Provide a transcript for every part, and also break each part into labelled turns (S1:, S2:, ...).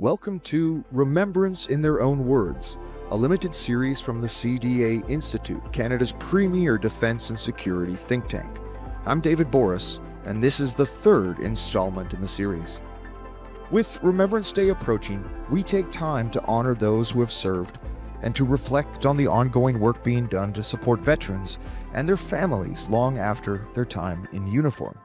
S1: Welcome to Remembrance in Their Own Words, a limited series from the CDA Institute, Canada's premier defense and security think tank. I'm David Boris, and this is the third installment in the series. With Remembrance Day approaching, we take time to honor those who have served and to reflect on the ongoing work being done to support veterans and their families long after their time in uniform.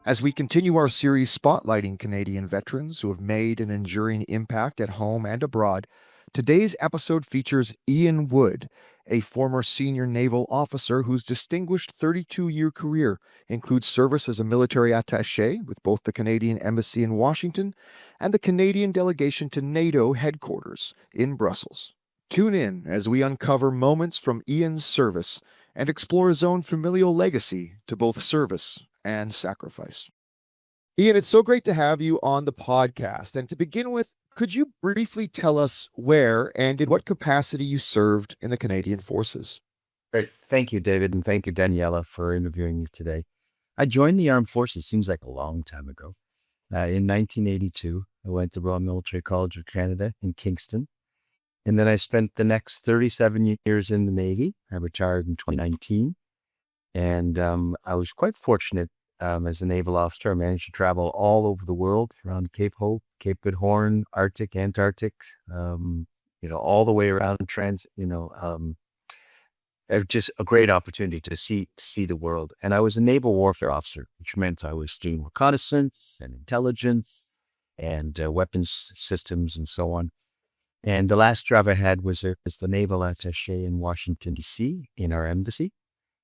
S1: As we continue our series spotlighting Canadian veterans who have made an enduring impact at home and abroad, today's episode features Ian Wood, a former senior naval officer whose distinguished 32-year career includes service as a military attaché with both the Canadian Embassy in Washington and the Canadian delegation to NATO headquarters in Brussels. Tune in as we uncover moments from Ian's service and explore his own familial legacy to both service and sacrifice. Ian, it's so great to have you on the podcast. And to begin with, could you briefly tell us where and in what capacity you served in the Canadian Forces?
S2: Great. Thank you, David, and thank you, Daniela, for interviewing me today. I joined the Armed Forces, seems like a long time ago. In 1982, I went to Royal Military College of Canada in Kingston. And then I spent the next 37 years in the Navy. I retired in 2019. And I was quite fortunate as a naval officer. I managed to travel all over the world, around Cape Hope, Cape Good Horn, Arctic, Antarctic, all the way around just a great opportunity to see the world. And I was a naval warfare officer, which meant I was doing reconnaissance and intelligence and weapons systems and so on. And the last job I had was as the naval attaché in Washington, D.C. in our embassy.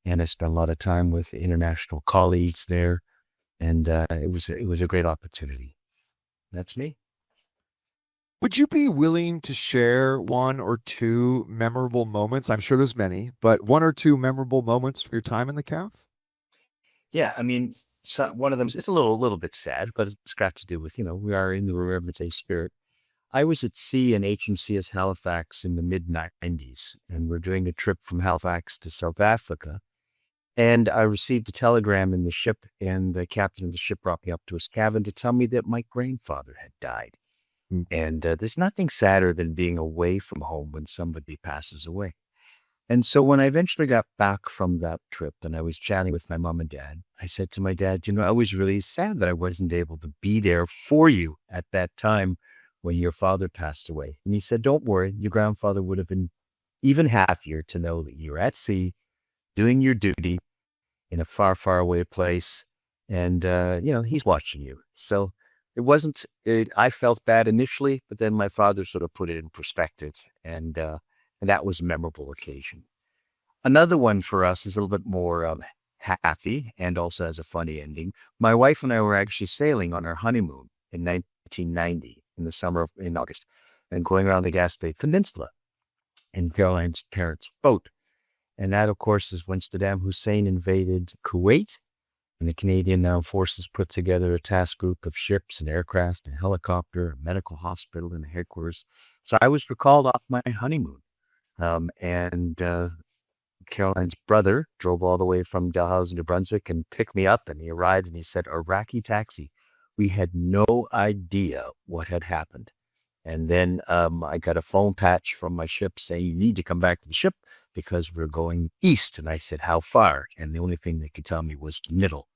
S2: And I spent a lot of time with international colleagues there, and it was a great opportunity. That's me.
S1: Would you be willing to share one or two memorable moments? I'm sure there's many, but one or two memorable moments for your time in the CAF?
S2: Yeah, I mean, one of them is a little bit sad, but it's got to do with, we are in the Remembrance Day spirit. I was at sea in HMCS Halifax in the mid-90s, and we're doing a trip from Halifax to South Africa. And I received a telegram in the ship, and the captain of the ship brought me up to his cabin to tell me that my grandfather had died. Mm. And there's nothing sadder than being away from home when somebody passes away. And so when I eventually got back from that trip and I was chatting with my mom and dad, I said to my dad, I was really sad that I wasn't able to be there for you at that time when your father passed away. And he said, don't worry, your grandfather would have been even happier to know that you're at sea, doing your duty in a far, far away place. And, he's watching you. So I felt bad initially, but then my father sort of put it in perspective. And that was a memorable occasion. Another one for us is a little bit more happy and also has a funny ending. My wife and I were actually sailing on our honeymoon in 1990 in August, and going around the Gaspé Peninsula in Caroline's parents' boat. And that, of course, is when Saddam Hussein invaded Kuwait, and the Canadian Armed Forces put together a task group of ships and aircraft and helicopter, a medical hospital and headquarters. So I was recalled off my honeymoon. And Caroline's brother drove all the way from Dalhousie, New Brunswick, and picked me up, and he arrived and he said, Iraqi taxi. We had no idea what had happened. And then I got a phone patch from my ship saying, you need to come back to the ship because we're going east. And I said, how far? And the only thing they could tell me was middle.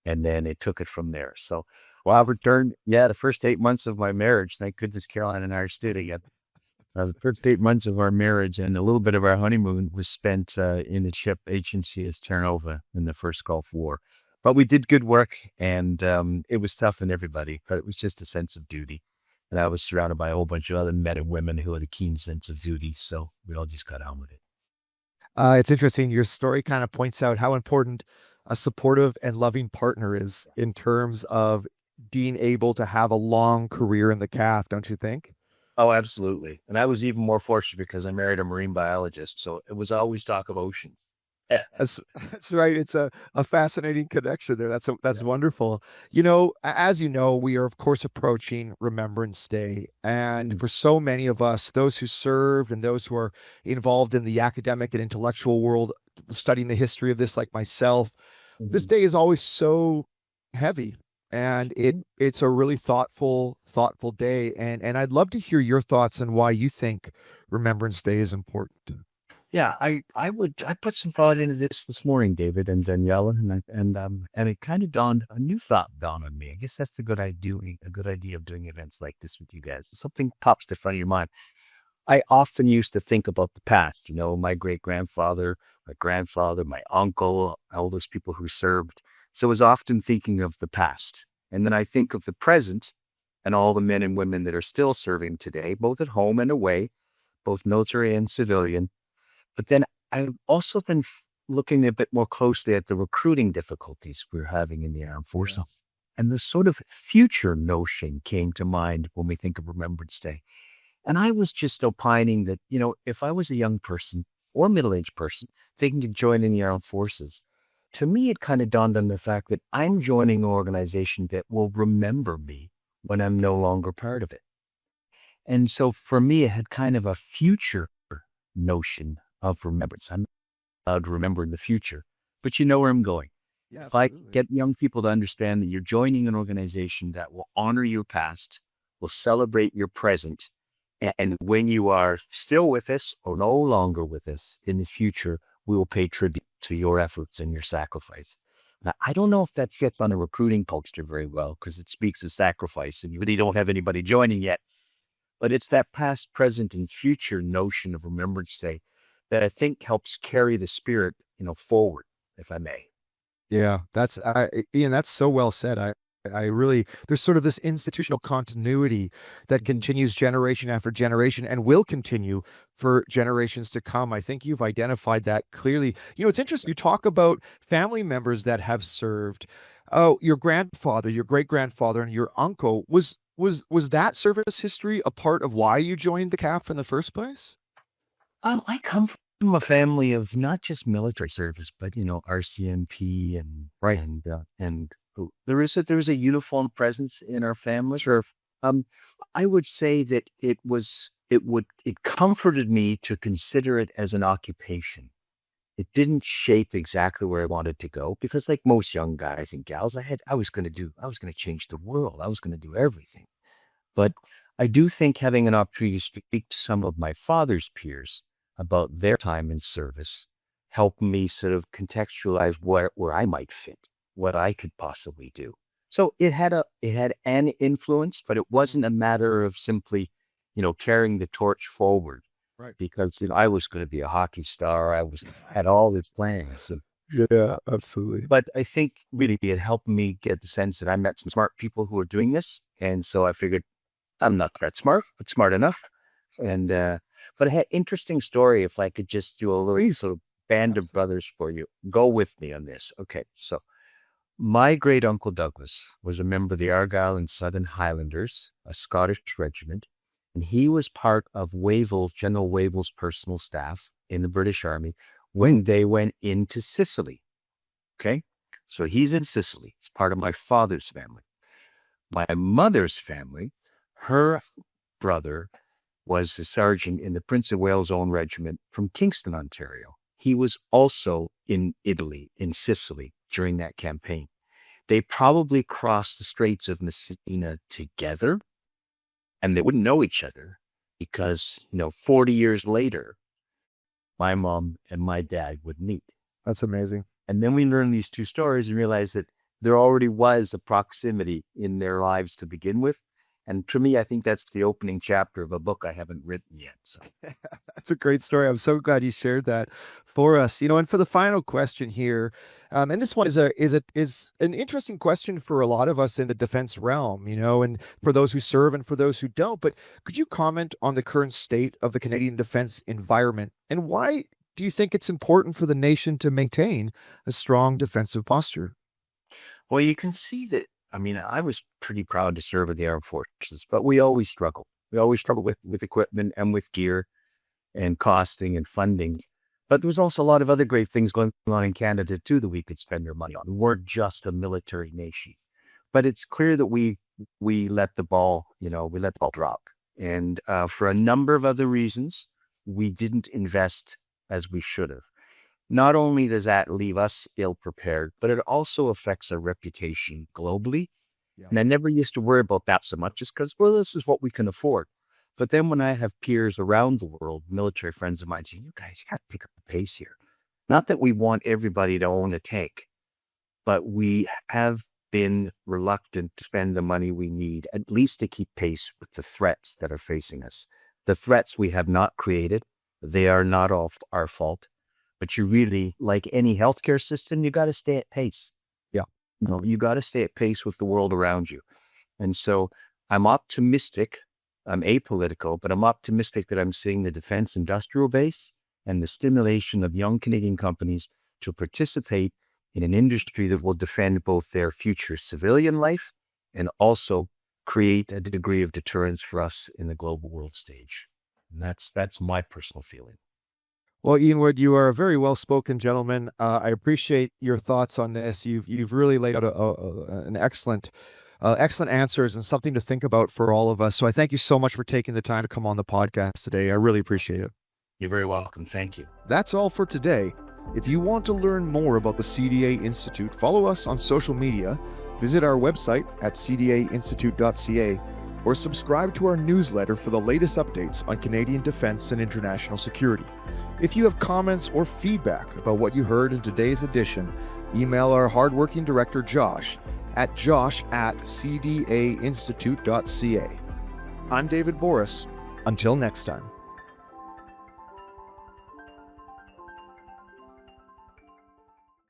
S2: And then it took it from there. So I returned, the first 8 months of my marriage, thank goodness Caroline and I are still together. The first 8 months of our marriage and a little bit of our honeymoon was spent in the ship HMCS Terranova in the first Gulf War. But we did good work, and it was tough on everybody, but it was just a sense of duty. And I was surrounded by a whole bunch of other men and women who had a keen sense of duty. So we all just got on with it.
S1: It's interesting. Your story kind of points out how important a supportive and loving partner is in terms of being able to have a long career in the CAF, don't you think?
S2: Oh, absolutely. And I was even more fortunate because I married a marine biologist. So it was always talk of oceans.
S1: That's right. It's a fascinating connection there. That's wonderful. As you know, we are, of course, approaching Remembrance Day. And for so many of us, those who served and those who are involved in the academic and intellectual world, studying the history of this, like myself, this day is always so heavy and it's a really thoughtful day, and I'd love to hear your thoughts on why you think Remembrance Day is important.
S2: Yeah, I put some thought into this morning, David and Daniela, and it kind of a new thought dawned on me. I guess that's a good idea of doing events like this with you guys. Something pops to the front of your mind. I often used to think about the past, my great grandfather, my grandfather, my uncle, all those people who served. So I was often thinking of the past. And then I think of the present and all the men and women that are still serving today, both at home and away, both military and civilian. But then I've also been looking a bit more closely at the recruiting difficulties we're having in the armed forces.
S1: Yeah.
S2: And the sort of future notion came to mind when we think of Remembrance Day. And I was just opining that, if I was a young person or middle-aged person thinking to join in the armed forces, to me, it kind of dawned on the fact that I'm joining an organization that will remember me when I'm no longer part of it. And so for me, it had kind of a future notion of remembrance. I'm allowed to remember in the future, but you know where I'm going.
S1: Yeah,
S2: If I
S1: absolutely.
S2: get young people to understand that you're joining an organization that will honor your past, will celebrate your present, and when you are still with us or no longer with us in the future, we will pay tribute to your efforts and your sacrifice. Now, I don't know if that fits on a recruiting poster very well because it speaks of sacrifice and you really don't have anybody joining yet. But it's that past, present, and future notion of Remembrance Day that I think helps carry the spirit, forward, if I may.
S1: Yeah, Ian, that's so well said. I really, there's sort of this institutional continuity that continues generation after generation and will continue for generations to come. I think you've identified that clearly. It's interesting. You talk about family members that have served. Oh, your grandfather, your great grandfather, and your uncle was that service history a part of why you joined the CAF in the first place?
S2: I come from a family of not just military service, but RCMP and
S1: Right.
S2: there is a uniform presence in our family.
S1: Sure.
S2: Um, I would say that it comforted me to consider it as an occupation. It didn't shape exactly where I wanted to go because, like most young guys and gals, I was going to change the world. I was going to do everything. But I do think having an opportunity to speak to some of my father's peers about their time in service helped me sort of contextualize where I might fit, what I could possibly do. So it had an influence, but it wasn't a matter of simply, carrying the torch forward
S1: Right.
S2: because I was going to be a hockey star. Had all these plans.
S1: Yeah, absolutely.
S2: But I think really it helped me get the sense that I met some smart people who are doing this. And so I figured I'm not that smart, but smart enough. And but I had interesting story. If I could just do a little sort of band of brothers for you, go with me on this. Okay, so my great uncle Douglas was a member of the Argyll and Southern Highlanders, a Scottish regiment, and he was part of General Wavell's personal staff in the British Army when they went into Sicily. Okay, so he's in Sicily. He's part of my father's family. My mother's family, her brother was a sergeant in the Prince of Wales' own regiment from Kingston, Ontario. He was also in Italy, in Sicily, during that campaign. They probably crossed the Straits of Messina together, and they wouldn't know each other because, 40 years later, my mom and my dad would meet.
S1: That's amazing.
S2: And then we learned these two stories and realized that there already was a proximity in their lives to begin with. And to me, I think that's the opening chapter of a book I haven't written yet. So
S1: That's a great story. I'm so glad you shared that for us. And for the final question here, and this one is an interesting question for a lot of us in the defense realm, and for those who serve and for those who don't. But could you comment on the current state of the Canadian defense environment and why do you think it's important for the nation to maintain a strong defensive posture?
S2: well, you can see that. I mean, I was pretty proud to serve in the armed forces, but we always struggle. We always struggle with equipment and with gear and costing and funding. But there was also a lot of other great things going on in Canada too that we could spend our money on. We weren't just a military nation, but it's clear that we let the ball, we let the ball drop. And for a number of other reasons, we didn't invest as we should have. Not only does that leave us ill prepared, but it also affects our reputation globally.
S1: Yeah.
S2: And I never used to worry about that so much just because, well, this is what we can afford. But then when I have peers around the world, military friends of mine, saying, you guys got to pick up the pace here. Not that we want everybody to own a tank, but we have been reluctant to spend the money we need, at least to keep pace with the threats that are facing us. The threats we have not created. They are not all our fault. But you really, like any healthcare system, you got to stay at pace.
S1: Yeah.
S2: You got to stay at pace with the world around you. And so I'm optimistic. I'm apolitical, but I'm optimistic that I'm seeing the defense industrial base and the stimulation of young Canadian companies to participate in an industry that will defend both their future civilian life and also create a degree of deterrence for us in the global world stage. And that's my personal feeling.
S1: Well, Ian Wood, you are a very well-spoken gentleman. I appreciate your thoughts on this. You've really laid out an excellent answers and something to think about for all of us. So I thank you so much for taking the time to come on the podcast today. I really appreciate it.
S2: You're very welcome. Thank you.
S1: That's all for today. If you want to learn more about the CDA Institute, follow us on social media, visit our website at cdainstitute.ca, or subscribe to our newsletter for the latest updates on Canadian defense and international security. If you have comments or feedback about what you heard in today's edition, email our hardworking director, Josh, at josh@cdainstitute.ca. I'm David Boris. Until next time.